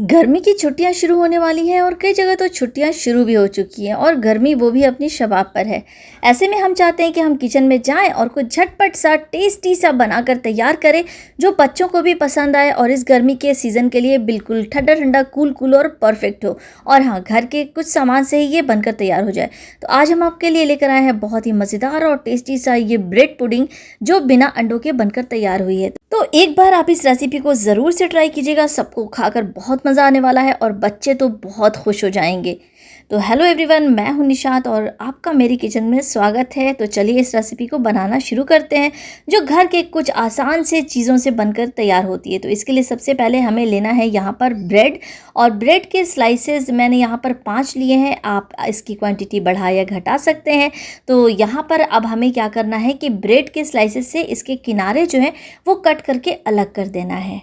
गर्मी की छुट्टियां शुरू होने वाली हैं और कई जगह तो छुट्टियां शुरू भी हो चुकी हैं और गर्मी वो भी अपनी शबाब पर है। ऐसे में हम चाहते हैं कि हम किचन में जाएं और कुछ झटपट सा टेस्टी सा बनाकर तैयार करें जो बच्चों को भी पसंद आए और इस गर्मी के सीज़न के लिए बिल्कुल ठंडा ठंडा कूल कूल और परफेक्ट हो। और हाँ, घर के कुछ सामान से ही ये बनकर तैयार हो जाए। तो आज हम आपके लिए लेकर आए हैं बहुत ही मज़ेदार और टेस्टी सा ये ब्रेड पुडिंग जो बिना अंडों के बनकर तैयार हुई है। तो एक बार आप इस रेसिपी को ज़रूर से ट्राई कीजिएगा, सबको खाकर बहुत मज़ा आने वाला है और बच्चे तो बहुत खुश हो जाएंगे। तो हेलो एवरीवन, मैं हूं निशात और आपका मेरी किचन में स्वागत है। तो चलिए इस रेसिपी को बनाना शुरू करते हैं जो घर के कुछ आसान से चीज़ों से बनकर तैयार होती है। तो इसके लिए सबसे पहले हमें लेना है यहाँ पर ब्रेड, और ब्रेड के स्लाइसेस मैंने यहाँ पर 5 लिए हैं। आप इसकी क्वांटिटी बढ़ा या घटा सकते हैं। तो यहाँ पर अब हमें क्या करना है कि ब्रेड के स्लाइसेस से इसके किनारे जो हैं वो कट करके अलग कर देना है।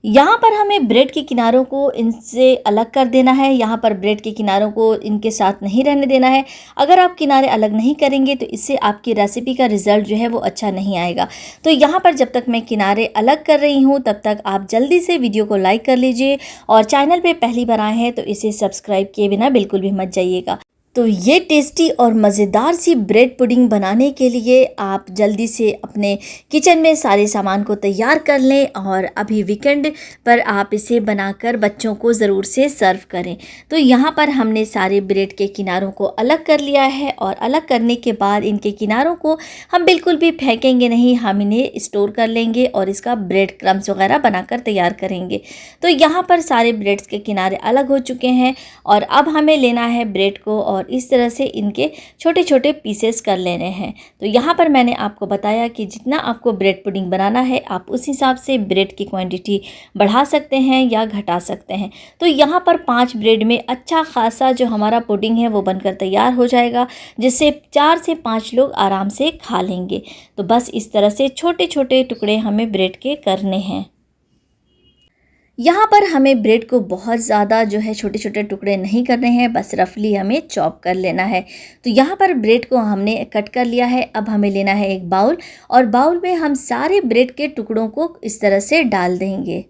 यहाँ पर हमें ब्रेड के किनारों को इनसे अलग कर देना है। यहाँ पर ब्रेड के किनारों को इनके साथ नहीं रहने देना है। अगर आप किनारे अलग नहीं करेंगे तो इससे आपकी रेसिपी का रिज़ल्ट जो है वो अच्छा नहीं आएगा। तो यहाँ पर जब तक मैं किनारे अलग कर रही हूँ तब तक आप जल्दी से वीडियो को लाइक कर लीजिए और चैनल पे पहली बार आए हैं तो इसे सब्सक्राइब किए बिना बिल्कुल भी मत जाइएगा। तो ये टेस्टी और मज़ेदार सी ब्रेड पुडिंग बनाने के लिए आप जल्दी से अपने किचन में सारे सामान को तैयार कर लें और अभी वीकेंड पर आप इसे बनाकर बच्चों को ज़रूर से सर्व करें। तो यहाँ पर हमने सारे ब्रेड के किनारों को अलग कर लिया है और अलग करने के बाद इनके किनारों को हम बिल्कुल भी फेंकेंगे नहीं, हम इन्हें स्टोर कर लेंगे और इसका ब्रेड क्रम्स वगैरह बनाकर तैयार करेंगे। तो यहाँ पर सारे ब्रेड्स के किनारे अलग हो चुके हैं और अब हमें लेना है ब्रेड को और इस तरह से इनके छोटे छोटे पीसेस कर लेने हैं। तो यहाँ पर मैंने आपको बताया कि जितना आपको ब्रेड पुडिंग बनाना है आप उस हिसाब से ब्रेड की क्वांटिटी बढ़ा सकते हैं या घटा सकते हैं। तो यहाँ पर 5 ब्रेड में अच्छा खासा जो हमारा पुडिंग है वो बनकर तैयार हो जाएगा, जिससे 4 से 5 लोग आराम से खा लेंगे। तो बस इस तरह से छोटे छोटे टुकड़े हमें ब्रेड के करने हैं। यहाँ पर हमें ब्रेड को बहुत ज़्यादा जो है छोटे छोटे टुकड़े नहीं करने हैं, बस रफली हमें चॉप कर लेना है। तो यहाँ पर ब्रेड को हमने कट कर लिया है। अब हमें लेना है एक बाउल और बाउल में हम सारे ब्रेड के टुकड़ों को इस तरह से डाल देंगे।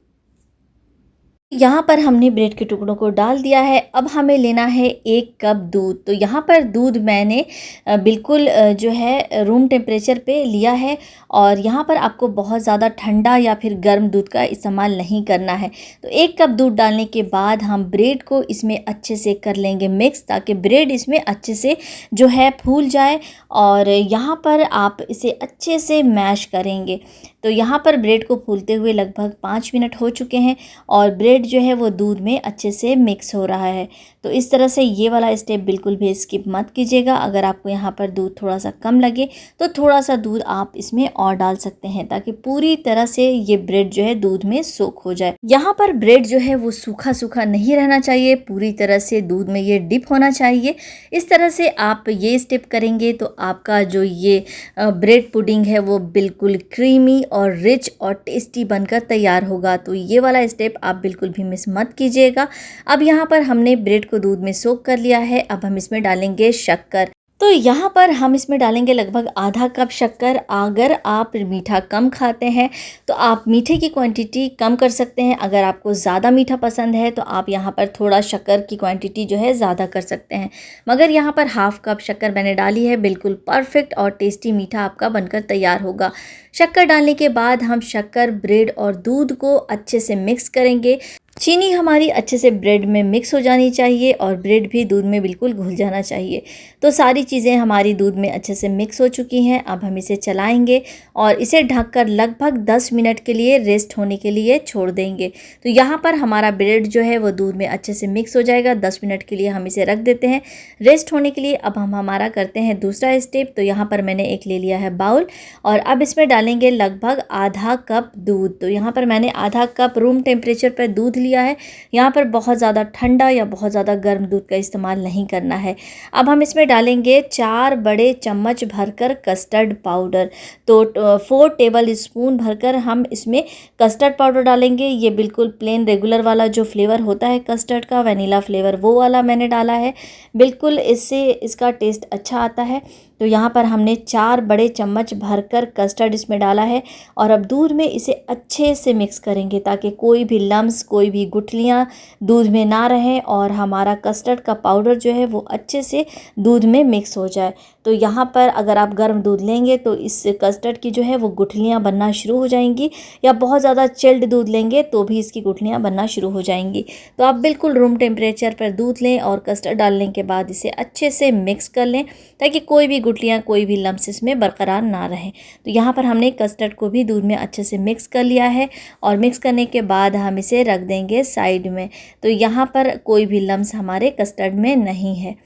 यहाँ पर हमने ब्रेड के टुकड़ों को डाल दिया है। अब हमें लेना है 1 कप दूध। तो यहाँ पर दूध मैंने बिल्कुल जो है रूम टेम्परेचर पे लिया है और यहाँ पर आपको बहुत ज़्यादा ठंडा या फिर गर्म दूध का इस्तेमाल नहीं करना है। तो 1 कप दूध डालने के बाद हम ब्रेड को इसमें अच्छे से कर लेंगे मिक्स, ताकि ब्रेड इसमें अच्छे से जो है फूल जाए और यहाँ पर आप इसे अच्छे से मैश करेंगे। तो यहाँ पर ब्रेड को फूलते हुए लगभग 5 मिनट हो चुके हैं और ब्रेड जो है वो दूध में अच्छे से मिक्स हो रहा है। तो इस तरह से ये वाला स्टेप बिल्कुल भी स्किप मत कीजिएगा। अगर आपको यहाँ पर दूध थोड़ा सा कम लगे तो थोड़ा सा दूध आप इसमें और डाल सकते हैं, ताकि पूरी तरह से ये ब्रेड जो है दूध में सोख हो जाए। यहाँ पर ब्रेड जो है वो सूखा सूखा नहीं रहना चाहिए, पूरी तरह से दूध में ये डिप होना चाहिए। इस तरह से आप ये स्टेप करेंगे तो आपका जो ये ब्रेड पुडिंग है वो बिल्कुल क्रीमी और रिच और टेस्टी बनकर तैयार होगा। तो ये वाला स्टेप आप बिल्कुल भी मिस मत कीजिएगा। अब यहाँ पर हमने ब्रेड को दूध में सोक कर लिया है। अब हम इसमें डालेंगे शक्कर। तो यहाँ पर हम इसमें डालेंगे लगभग आधा कप शक्कर। अगर आप मीठा कम खाते हैं तो आप मीठे की क्वांटिटी कम कर सकते हैं। अगर आपको ज़्यादा मीठा पसंद है तो आप यहाँ पर थोड़ा शक्कर की क्वांटिटी जो है ज़्यादा कर सकते हैं, मगर यहाँ पर हाफ कप शक्कर मैंने डाली है। बिल्कुल परफेक्ट और टेस्टी मीठा आपका बनकर तैयार होगा। शक्कर डालने के बाद हम शक्कर, ब्रेड और दूध को अच्छे से मिक्स करेंगे। चीनी हमारी अच्छे से ब्रेड में मिक्स हो जानी चाहिए और ब्रेड भी दूध में बिल्कुल घुल जाना चाहिए। तो सारी चीज़ें हमारी दूध में अच्छे से मिक्स हो चुकी हैं। अब हम इसे चलाएंगे और इसे ढककर लगभग 10 मिनट के लिए रेस्ट होने के लिए छोड़ देंगे। तो यहाँ पर हमारा ब्रेड जो है वो दूध में अच्छे से मिक्स हो जाएगा। 10 मिनट के लिए हम इसे रख देते हैं रेस्ट होने के लिए। अब हम हमारा करते हैं दूसरा स्टेप। तो यहाँ पर मैंने एक ले लिया है बाउल और अब इसमें डालेंगे लगभग आधा कप दूध। तो यहाँ पर मैंने आधा कप रूम टेम्परेचर पर दूध लिया है। यहाँ पर बहुत ज़्यादा ठंडा या बहुत ज़्यादा गर्म दूध का इस्तेमाल नहीं करना है। अब हम इसमें डालेंगे 4 बड़े चम्मच भरकर कस्टर्ड पाउडर। तो 4 टेबल स्पून भरकर हम इसमें कस्टर्ड पाउडर डालेंगे। ये बिल्कुल प्लेन रेगुलर वाला जो फ्लेवर होता है कस्टर्ड का, वनीला फ्लेवर, वो वाला मैंने डाला है। बिल्कुल इससे इसका टेस्ट अच्छा आता है। तो यहाँ पर हमने 4 बड़े चम्मच भरकर कस्टर्ड इसमें डाला है और अब दूध में इसे अच्छे से मिक्स करेंगे ताकि कोई भी लम्स, कोई भी गुठलियाँ दूध में ना रहें और हमारा कस्टर्ड का पाउडर जो है वो अच्छे से दूध में मिक्स हो जाए। तो यहाँ पर अगर आप गर्म दूध लेंगे तो इस कस्टर्ड की जो है वो गुठलियाँ बनना शुरू हो जाएंगी, या बहुत ज़्यादा चिल्ड दूध लेंगे तो भी इसकी गुठलियाँ बनना शुरू हो जाएंगी। तो आप बिल्कुल रूम टेम्परेचर पर दूध लें और कस्टर्ड डालने के बाद इसे अच्छे से मिक्स कर लें ताकि कोई भी गुठलियाँ, कोई भी लम्स इसमें बरकरार ना रहें। तो यहाँ पर हमने कस्टर्ड को भी दूध में अच्छे से मिक्स कर लिया है और मिक्स करने के बाद हम इसे रख देंगे साइड में। तो यहाँ पर कोई भी लम्स हमारे कस्टर्ड में नहीं है।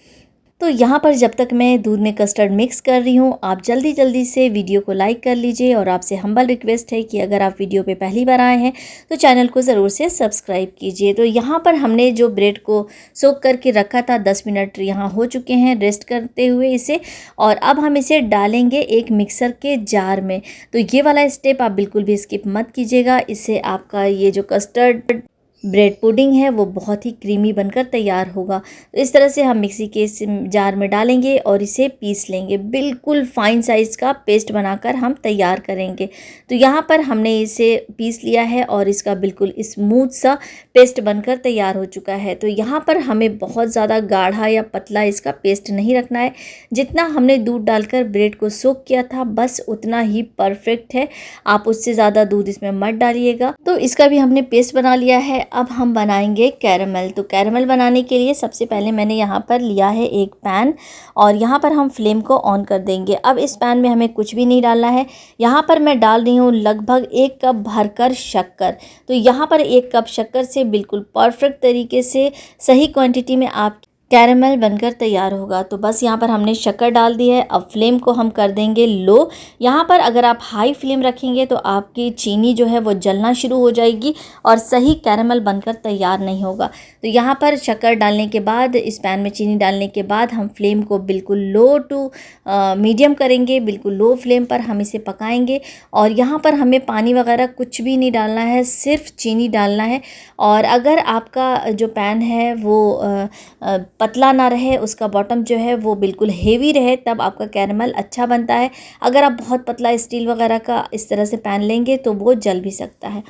तो यहाँ पर जब तक मैं दूध में कस्टर्ड मिक्स कर रही हूँ, आप जल्दी जल्दी से वीडियो को लाइक कर लीजिए और आपसे हम्बल रिक्वेस्ट है कि अगर आप वीडियो पे पहली बार आए हैं तो चैनल को ज़रूर से सब्सक्राइब कीजिए। तो यहाँ पर हमने जो ब्रेड को सोक करके रखा था 10 मिनट यहाँ हो चुके हैं रेस्ट करते हुए इसे, और अब हम इसे डालेंगे एक मिक्सर के जार में। तो ये वाला स्टेप आप बिल्कुल भी स्किप मत कीजिएगा, इससे आपका ये जो कस्टर्ड ब्रेड पुडिंग है वो बहुत ही क्रीमी बनकर तैयार होगा। तो इस तरह से हम मिक्सी के जार में डालेंगे और इसे पीस लेंगे, बिल्कुल फाइन साइज़ का पेस्ट बनाकर हम तैयार करेंगे। तो यहाँ पर हमने इसे पीस लिया है और इसका बिल्कुल स्मूथ सा पेस्ट बनकर तैयार हो चुका है। तो यहाँ पर हमें बहुत ज़्यादा गाढ़ा या पतला इसका पेस्ट नहीं रखना है, जितना हमने दूध डालकर ब्रेड को सोक किया था बस उतना ही परफेक्ट है, आप उससे ज़्यादा दूध इसमें मत डालिएगा। तो इसका भी हमने पेस्ट बना लिया है। अब हम बनाएंगे कैरेमल। तो कैरेमल बनाने के लिए सबसे पहले मैंने यहाँ पर लिया है एक पैन और यहाँ पर हम फ्लेम को ऑन कर देंगे। अब इस पैन में हमें कुछ भी नहीं डालना है। यहाँ पर मैं डाल रही हूँ लगभग 1 कप भरकर शक्कर। तो यहाँ पर 1 कप शक्कर से बिल्कुल परफेक्ट तरीके से सही क्वांटिटी में आप कैरेमल बनकर तैयार होगा। तो बस यहाँ पर हमने शक्कर डाल दी है। अब फ्लेम को हम कर देंगे लो। यहाँ पर अगर आप हाई फ्लेम रखेंगे तो आपकी चीनी जो है वो जलना शुरू हो जाएगी और सही कैरेमल बनकर तैयार नहीं होगा। तो यहाँ पर शक्कर डालने के बाद, इस पैन में चीनी डालने के बाद हम फ्लेम को बिल्कुल लो टू मीडियम करेंगे, बिल्कुल लो फ्लेम पर हम इसे पकाएंगे। और यहाँ पर हमें पानी वगैरह कुछ भी नहीं डालना है, सिर्फ चीनी डालना है। और अगर आपका जो पैन है वो पतला ना रहे, उसका बॉटम जो है वो बिल्कुल हेवी रहे, तब आपका कैरेमल अच्छा बनता है। अगर आप बहुत पतला स्टील वगैरह का इस तरह से पैन लेंगे तो वो जल भी सकता है।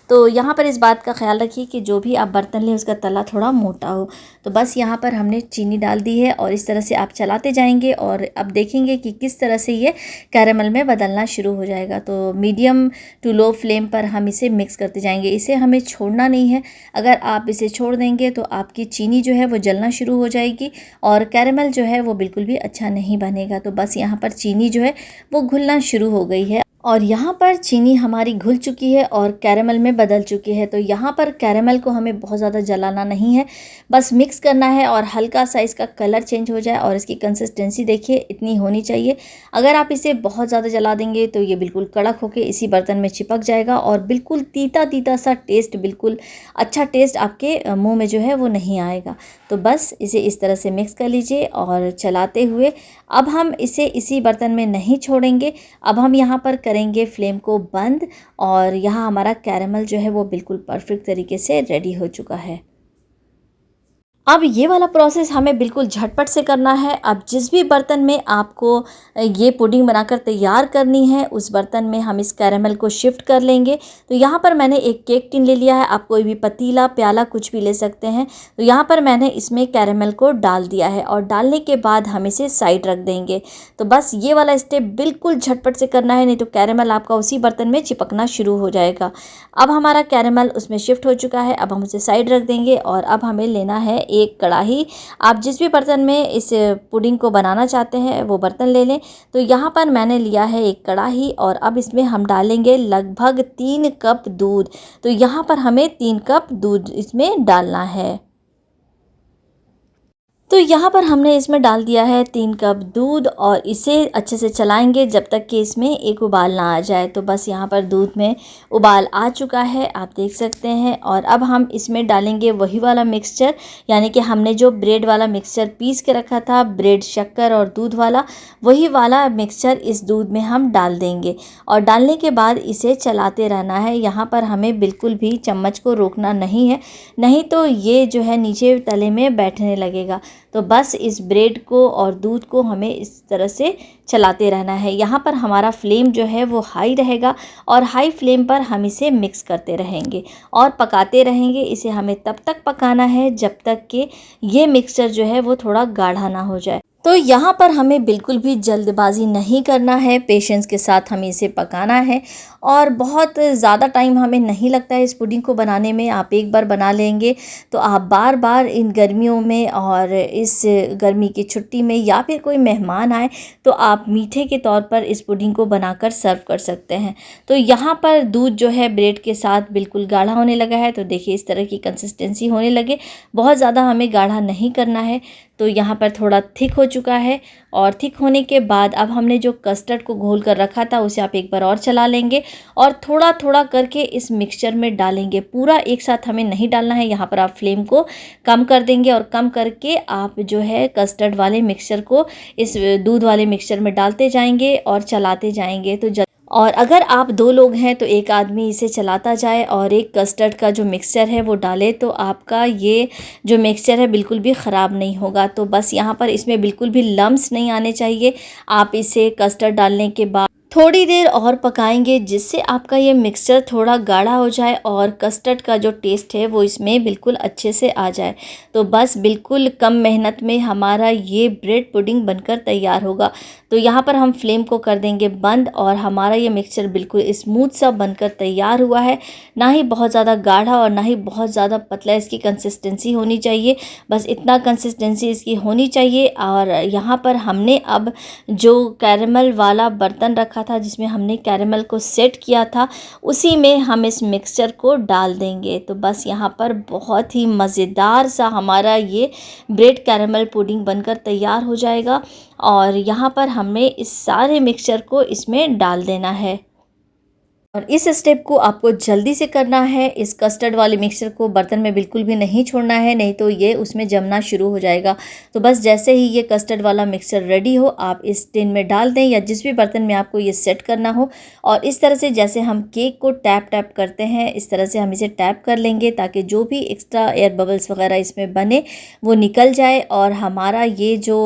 तो यहाँ पर इस बात का ख्याल रखिए कि जो भी आप बर्तन लें उसका तला थोड़ा मोटा हो। तो बस यहाँ पर हमने चीनी डाल दी है और इस तरह से आप चलाते जाएंगे और अब देखेंगे कि किस तरह से ये कैरेमल में बदलना शुरू हो जाएगा। तो मीडियम टू लो फ्लेम पर हम इसे मिक्स करते जाएंगे, इसे हमें छोड़ना नहीं है। अगर आप इसे छोड़ देंगे तो आपकी चीनी जो है वो जलना शुरू हो जाएगी और कैरेमल जो है वो बिल्कुल भी अच्छा नहीं बनेगा। तो बस यहाँ पर चीनी जो है वो घुलना शुरू हो गई है और यहाँ पर चीनी हमारी घुल चुकी है और कैरेमल में बदल चुकी है। तो यहाँ पर कैरेमल को हमें बहुत ज़्यादा जलाना नहीं है, बस मिक्स करना है और हल्का सा इसका कलर चेंज हो जाए और इसकी कंसिस्टेंसी देखिए इतनी होनी चाहिए। अगर आप इसे बहुत ज़्यादा जला देंगे तो ये बिल्कुल कड़क होकर इसी बर्तन में चिपक जाएगा और बिल्कुल तीता तीता सा टेस्ट, बिल्कुल अच्छा टेस्ट आपके मुँह में जो है वो नहीं आएगा। तो बस इसे इस तरह से मिक्स कर लीजिए और चलाते हुए अब हम इसे इसी बर्तन में नहीं छोड़ेंगे। अब हम यहाँ पर करेंगे फ्लेम को बंद और यहाँ हमारा कैरेमल जो है वो बिल्कुल परफेक्ट तरीके से रेडी हो चुका है। अब ये वाला प्रोसेस हमें बिल्कुल झटपट से करना है। अब जिस भी बर्तन में आपको ये पुडिंग बनाकर तैयार करनी है उस बर्तन में हम इस कैरेमल को शिफ्ट कर लेंगे। तो यहाँ पर मैंने एक केक टिन ले लिया है, आप कोई भी पतीला, प्याला कुछ भी ले सकते हैं। तो यहाँ पर मैंने इसमें कैरेमल को डाल दिया है और डालने के बाद हम इसे साइड रख देंगे। तो बस ये वाला स्टेप बिल्कुल झटपट से करना है, नहीं तो कैरेमल आपका उसी बर्तन में चिपकना शुरू हो जाएगा। अब हमारा कैरेमल उसमें शिफ्ट हो चुका है, अब हम उसे साइड रख देंगे और अब हमें लेना है एक कढ़ाई। आप जिस भी बर्तन में इस पुडिंग को बनाना चाहते हैं वो बर्तन ले लें। तो यहाँ पर मैंने लिया है एक कढ़ाई और अब इसमें हम डालेंगे लगभग 3 कप दूध। तो यहाँ पर हमें 3 कप दूध इसमें डालना है। तो यहाँ पर हमने इसमें डाल दिया है 3 कप दूध और इसे अच्छे से चलाएंगे जब तक कि इसमें एक उबाल ना आ जाए। तो बस यहाँ पर दूध में उबाल आ चुका है, आप देख सकते हैं। और अब हम इसमें डालेंगे वही वाला मिक्सचर, यानी कि हमने जो ब्रेड वाला मिक्सचर पीस के रखा था, ब्रेड, शक्कर और दूध वाला, वही वाला मिक्सचर इस दूध में हम डाल देंगे। और डालने के बाद इसे चलाते रहना है। यहाँ पर हमें बिल्कुल भी चम्मच को रोकना नहीं है, नहीं तो ये जो है नीचे तले में बैठने लगेगा। तो बस इस ब्रेड को और दूध को हमें इस तरह से चलाते रहना है। यहाँ पर हमारा फ्लेम जो है वो हाई रहेगा और हाई फ्लेम पर हम इसे मिक्स करते रहेंगे और पकाते रहेंगे। इसे हमें तब तक पकाना है जब तक कि ये मिक्सचर जो है वो थोड़ा गाढ़ा ना हो जाए। तो यहाँ पर हमें बिल्कुल भी जल्दबाजी नहीं करना है, पेशेंस के साथ हमें इसे पकाना है और बहुत ज़्यादा टाइम हमें नहीं लगता है इस पुडिंग को बनाने में। आप एक बार बना लेंगे तो आप बार बार इन गर्मियों में और इस गर्मी की छुट्टी में या फिर कोई मेहमान आए तो आप मीठे के तौर पर इस पुडिंग को बनाकर सर्व कर सकते हैं। तो यहाँ पर दूध जो है ब्रेड के साथ बिल्कुल गाढ़ा होने लगा है। तो देखिए इस तरह की कंसिस्टेंसी होने लगे, बहुत ज़्यादा हमें गाढ़ा नहीं करना है। तो यहाँ पर थोड़ा थिक हो चुका है और थिक होने के बाद अब हमने जो कस्टर्ड को घोल कर रखा था उसे आप एक बार और चला लेंगे और थोड़ा थोड़ा करके इस मिक्सचर में डालेंगे। पूरा एक साथ हमें नहीं डालना है। यहाँ पर आप फ्लेम को कम कर देंगे और कम करके आप जो है कस्टर्ड वाले मिक्सचर को इस दूध वाले मिक्सचर में डालते जाएंगे और चलाते जाएंगे। और अगर आप 2 लोग हैं तो एक आदमी इसे चलाता जाए और एक कस्टर्ड का जो मिक्सचर है वो डाले तो आपका ये जो मिक्सचर है बिल्कुल भी ख़राब नहीं होगा। तो बस यहाँ पर इसमें बिल्कुल भी लम्स नहीं आने चाहिए। आप इसे कस्टर्ड डालने के बाद थोड़ी देर और पकाएंगे जिससे आपका ये मिक्सचर थोड़ा गाढ़ा हो जाए और कस्टर्ड का जो टेस्ट है वो इसमें बिल्कुल अच्छे से आ जाए। तो बस बिल्कुल कम मेहनत में हमारा ये ब्रेड पुडिंग बनकर तैयार होगा। तो यहाँ पर हम फ्लेम को कर देंगे बंद और हमारा ये मिक्सचर बिल्कुल स्मूथ सा बनकर तैयार हुआ है। ना ही बहुत ज़्यादा गाढ़ा और ना ही बहुत ज़्यादा पतला इसकी कंसिस्टेंसी होनी चाहिए, बस इतना कंसिस्टेंसी इसकी होनी चाहिए। और यहाँ पर हमने अब जो कैरेमल वाला बर्तन रखा था जिसमें हमने कैरेमल को सेट किया था उसी में हम इस मिक्सचर को डाल देंगे। तो बस यहाँ पर बहुत ही मज़ेदार सा हमारा ये ब्रेड कैरेमल पुडिंग बनकर तैयार हो जाएगा और यहाँ पर हमें इस सारे मिक्सचर को इसमें डाल देना है। और इस स्टेप को आपको जल्दी से करना है। इस कस्टर्ड वाले मिक्सचर को बर्तन में बिल्कुल भी नहीं छोड़ना है, नहीं तो ये उसमें जमना शुरू हो जाएगा। तो बस जैसे ही ये कस्टर्ड वाला मिक्सचर रेडी हो आप इस टिन में डाल दें या जिस भी बर्तन में आपको ये सेट करना हो और इस तरह से जैसे हम केक को टैप टैप करते हैं इस तरह से हम इसे टैप कर लेंगे ताकि जो भी एक्स्ट्रा एयर बबल्स वगैरह इसमें बने वो निकल जाए और हमारा ये जो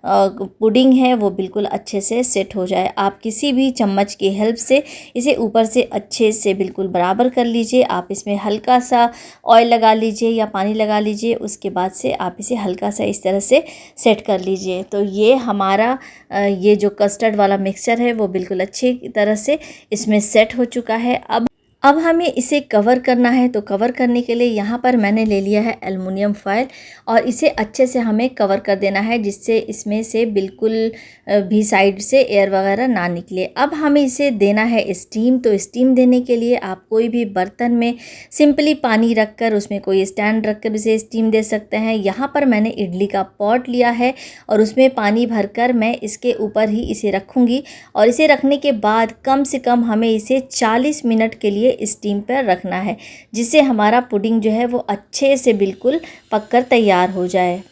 पुडिंग है वो बिल्कुल अच्छे से सेट हो जाए। आप किसी भी चम्मच की हेल्प से इसे ऊपर से अच्छे से बिल्कुल बराबर कर लीजिए। आप इसमें हल्का सा ऑयल लगा लीजिए या पानी लगा लीजिए, उसके बाद से आप इसे हल्का सा इस तरह से सेट कर लीजिए। तो ये हमारा ये जो कस्टर्ड वाला मिक्सचर है वो बिल्कुल अच्छी तरह से इसमें सेट हो चुका है। अब हमें इसे कवर करना है। तो कवर करने के लिए यहाँ पर मैंने ले लिया है एल्युमिनियम फॉयल और इसे अच्छे से हमें कवर कर देना है जिससे इसमें से बिल्कुल भी साइड से एयर वगैरह ना निकले। अब हमें इसे देना है स्टीम। तो स्टीम देने के लिए आप कोई भी बर्तन में सिंपली पानी रखकर उसमें कोई स्टैंड रखकर इसे स्टीम दे सकते हैं। यहाँ पर मैंने इडली का पॉट लिया है और उसमें पानी भरकर मैं इसके ऊपर ही इसे रखूँगी और इसे रखने के बाद कम से कम हमें इसे 40 मिनट के लिए स्टीम पर रखना है जिससे हमारा पुडिंग जो है वो अच्छे से बिल्कुल पककर तैयार हो जाए।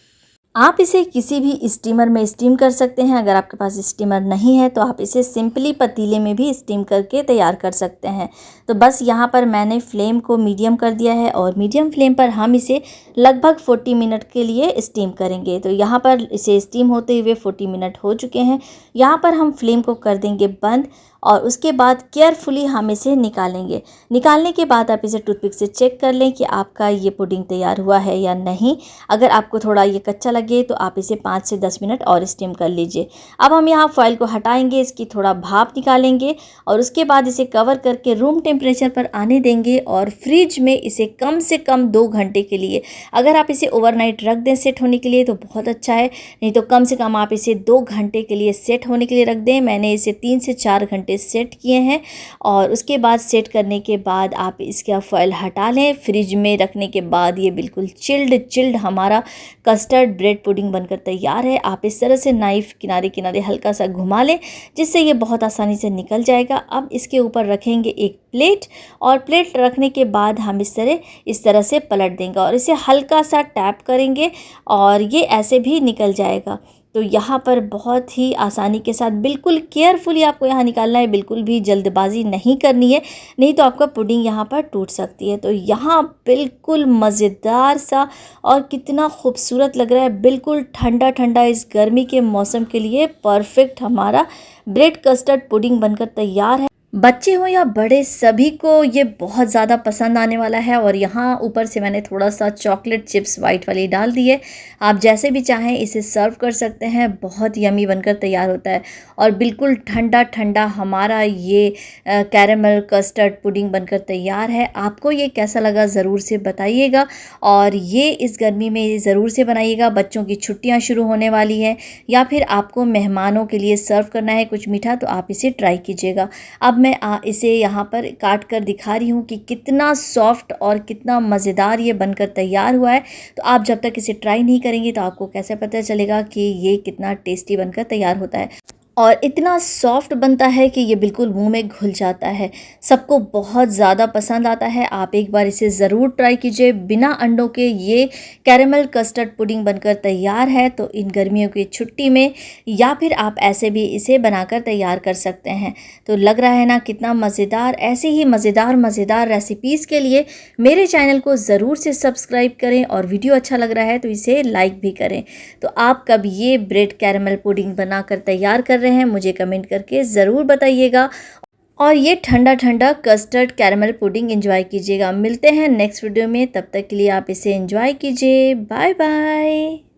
आप इसे किसी भी स्टीमर में स्टीम कर सकते हैं। अगर आपके पास स्टीमर नहीं है तो आप इसे सिंपली पतीले में भी स्टीम करके तैयार कर सकते हैं। तो बस यहाँ पर मैंने फ्लेम को मीडियम कर दिया है और मीडियम फ्लेम पर हम इसे लगभग 40 मिनट के लिए स्टीम करेंगे। तो यहाँ पर इसे स्टीम होते हुए 40 मिनट हो चुके हैं। यहाँ पर हम फ्लेम को कर देंगे बंद और उसके बाद केयरफुली हम इसे निकालेंगे। निकालने के बाद आप इसे टूथपिक से चेक कर लें कि आपका ये पुडिंग तैयार हुआ है या नहीं। अगर आपको थोड़ा ये कच्चा लगे तो आप इसे 5 से 10 मिनट और स्टीम कर लीजिए। अब हम यहाँ फॉइल को हटाएंगे, इसकी थोड़ा भाप निकालेंगे और उसके बाद इसे कवर करके रूम टेम्परेचर पर आने देंगे और फ्रिज में इसे कम से कम 2 घंटे के लिए, अगर आप इसे ओवरनाइट रख दें सेट होने के लिए तो बहुत अच्छा है, नहीं तो कम से कम आप इसे 2 घंटे के लिए सेट होने के लिए रख दें। मैंने इसे 3 से 4 घंटे सेट किए हैं और उसके बाद सेट करने के बाद आप इसका फॉइल हटा लें। फ्रिज में रखने के बाद ये बिल्कुल चिल्ड हमारा कस्टर्ड ब्रेड पुडिंग बनकर तैयार है। आप इस तरह से नाइफ किनारे किनारे हल्का सा घुमा लें जिससे ये बहुत आसानी से निकल जाएगा। अब इसके ऊपर रखेंगे एक प्लेट और प्लेट रखने के बाद हम इस तरह से पलट देंगे और इसे हल्का सा टैप करेंगे और ये ऐसे भी निकल जाएगा। तो यहाँ पर बहुत ही आसानी के साथ बिल्कुल केयरफुली आपको यहाँ निकालना है, बिल्कुल भी जल्दबाजी नहीं करनी है, नहीं तो आपका पुडिंग यहाँ पर टूट सकती है। तो यहाँ बिल्कुल मज़ेदार सा और कितना खूबसूरत लग रहा है, बिल्कुल ठंडा ठंडा इस गर्मी के मौसम के लिए परफेक्ट हमारा ब्रेड कस्टर्ड पुडिंग बनकर तैयार है। बच्चे हों या बड़े सभी को ये बहुत ज़्यादा पसंद आने वाला है। और यहाँ ऊपर से मैंने थोड़ा सा चॉकलेट चिप्स वाइट वाली डाल दी है। आप जैसे भी चाहें इसे सर्व कर सकते हैं, बहुत यमी बनकर तैयार होता है और बिल्कुल ठंडा ठंडा हमारा ये कैरेमल कस्टर्ड पुडिंग बनकर तैयार है। आपको ये कैसा लगा ज़रूर से बताइएगा और ये इस गर्मी में ज़रूर से बनाइएगा। बच्चों की छुट्टियाँ शुरू होने वाली हैं या फिर आपको मेहमानों के लिए सर्व करना है कुछ मीठा, तो आप इसे ट्राई कीजिएगा। अब मैं इसे यहाँ पर काट कर दिखा रही हूँ कि कितना सॉफ्ट और कितना मज़ेदार ये बनकर तैयार हुआ है। तो आप जब तक इसे ट्राई नहीं करेंगे तो आपको कैसे पता चलेगा कि ये कितना टेस्टी बनकर तैयार होता है। और इतना सॉफ्ट बनता है कि ये बिल्कुल मुंह में घुल जाता है। सबको बहुत ज़्यादा पसंद आता है। आप एक बार इसे ज़रूर ट्राई कीजिए। बिना अंडों के ये कैरेमल कस्टर्ड पुडिंग बनकर तैयार है। तो इन गर्मियों की छुट्टी में या फिर आप ऐसे भी इसे बनाकर तैयार कर सकते हैं। तो लग रहा है ना कितना मज़ेदार। ऐसे ही मज़ेदार रेसिपीज़ के लिए मेरे चैनल को ज़रूर से सब्सक्राइब करें और वीडियो अच्छा लग रहा है तो इसे लाइक भी करें। तो आप कब ये ब्रेड कैरेमल पुडिंग बनाकर तैयार कर रहे हैं मुझे कमेंट करके ज़रूर बताइएगा और ये ठंडा ठंडा कस्टर्ड कैरेमल पुडिंग एंजॉय कीजिएगा। मिलते हैं नेक्स्ट वीडियो में, तब तक के लिए आप इसे एंजॉय कीजिए। Bye bye.